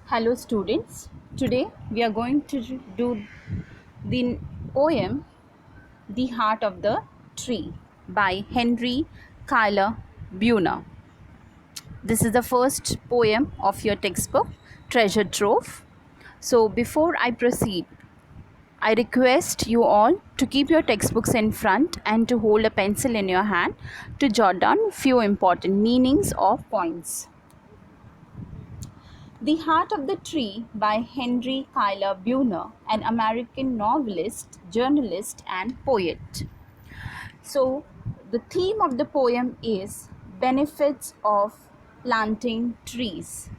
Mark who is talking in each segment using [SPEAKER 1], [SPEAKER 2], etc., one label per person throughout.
[SPEAKER 1] Hello students, today we are going to do the poem The Heart of the Tree by Henry Kyler Buner. This is the first poem of your textbook, Treasure Trove. So before I proceed, I request you all to keep your textbooks in front and to hold a pencil in your hand to jot down few important meanings or points. The Heart of the Tree by Henry Kyler Buner, an American novelist, journalist, and poet. So, the theme of the poem is benefits of planting trees,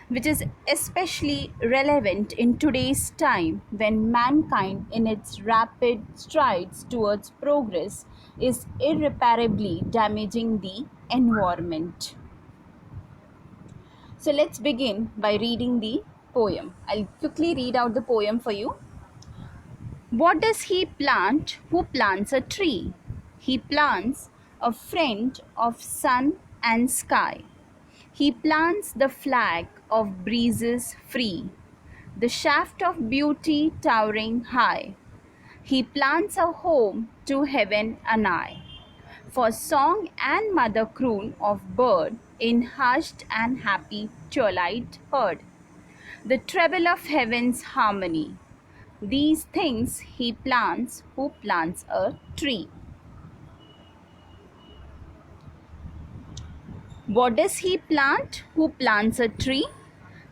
[SPEAKER 1] which is especially relevant in today's time when mankind, in its rapid strides towards progress, is irreparably damaging the environment. So let's begin by reading the poem. I'll quickly read out the poem for you. What does he plant who plants a tree? He plants a friend of sun and sky. He plants the flag of breezes free, the shaft of beauty towering high. He plants a home to heaven anigh, for song and mother croon of bird in hushed and happy twilight heard, the treble of heaven's harmony. These things he plants who plants a tree. What does he plant who plants a tree?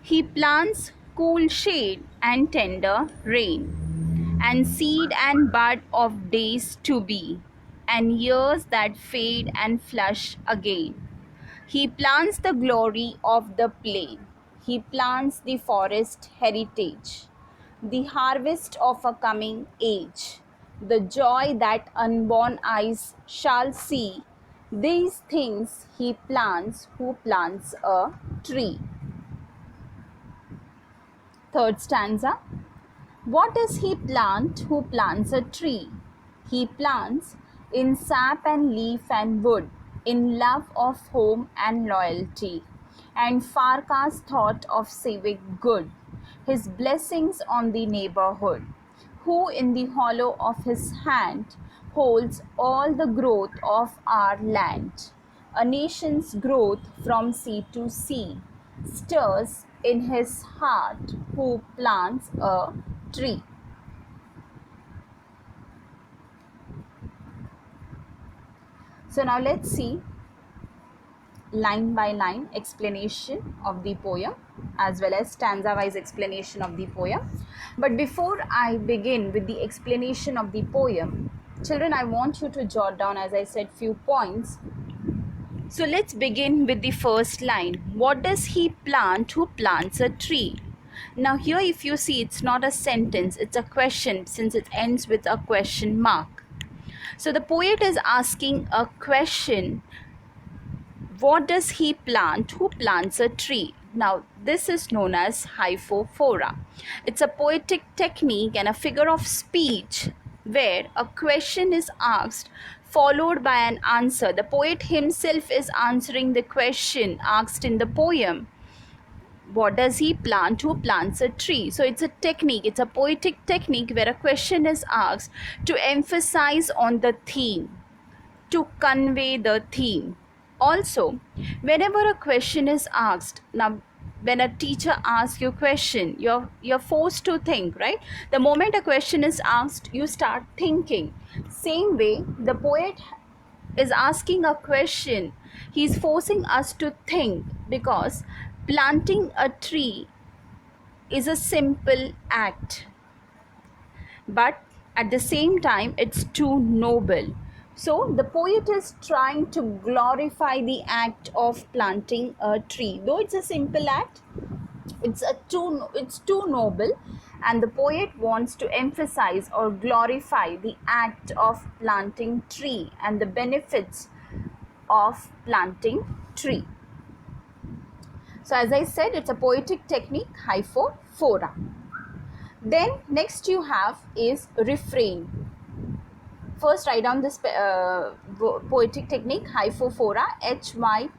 [SPEAKER 1] He plants cool shade and tender rain, and seed and bud of days to be, and years that fade and flush again. He plants the glory of the plain. He plants the forest heritage, the harvest of a coming age, the joy that unborn eyes shall see. These things he plants who plants a tree. Third stanza. What does he plant who plants a tree? He plants in sap and leaf and wood, in love of home and loyalty, and forecast thought of civic good, his blessings on the neighborhood, who in the hollow of his hand holds all the growth of our land. A nation's growth from sea to sea stirs in his heart who plants a tree. So now let's see line by line explanation of the poem as well as stanza wise explanation of the poem. But before I begin with the explanation of the poem, children, I want you to jot down, as I said, few points. So let's begin with the first line. What does he plant who plants a tree? Now here if you see, it's not a sentence, it's a question since it ends with a question mark. So the poet is asking a question. What does he plant who plants a tree? Now this is known as hypophora. It's a poetic technique and a figure of speech where a question is asked followed by an answer. The poet himself is answering the question asked in the poem. What does he plant who plants a tree? So it's a technique, it's a poetic technique where a question is asked to emphasize on the theme, to convey the theme. Also, whenever a question is asked, now when a teacher asks you a question, you're forced to think, right? The moment a question is asked, you start thinking. Same way, the poet is asking a question. He's forcing us to think because planting a tree is a simple act, but at the same time it's too noble. So the poet is trying to glorify the act of planting a tree. Though it's a simple act, it's too noble, and the poet wants to emphasize or glorify the act of planting tree and the benefits of planting tree. So as I said, it's a poetic technique, hypophora. Then next you have is refrain. First write down this poetic technique, hypophora, Hypophora.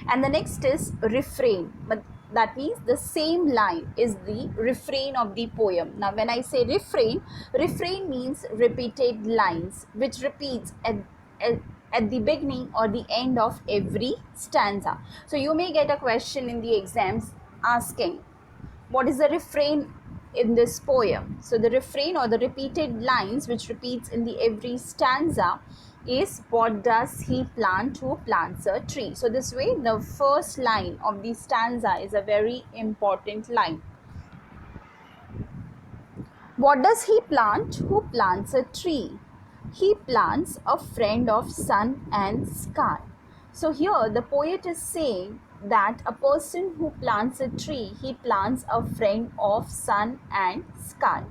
[SPEAKER 1] And the next is refrain, but that means the same line is the refrain of the poem. Now when I say refrain, refrain means repeated lines which repeats at, at the beginning or the end of every stanza. So you may get a question in the exams asking what is the refrain in this poem. So the refrain or the repeated lines which repeats in the every stanza is, what does he plant who plants a tree. So this way the first line of the stanza is a very important line. What does he plant who plants a tree? He plants a friend of sun and sky. So here the poet is saying that a person who plants a tree, he plants a friend of sun and sky.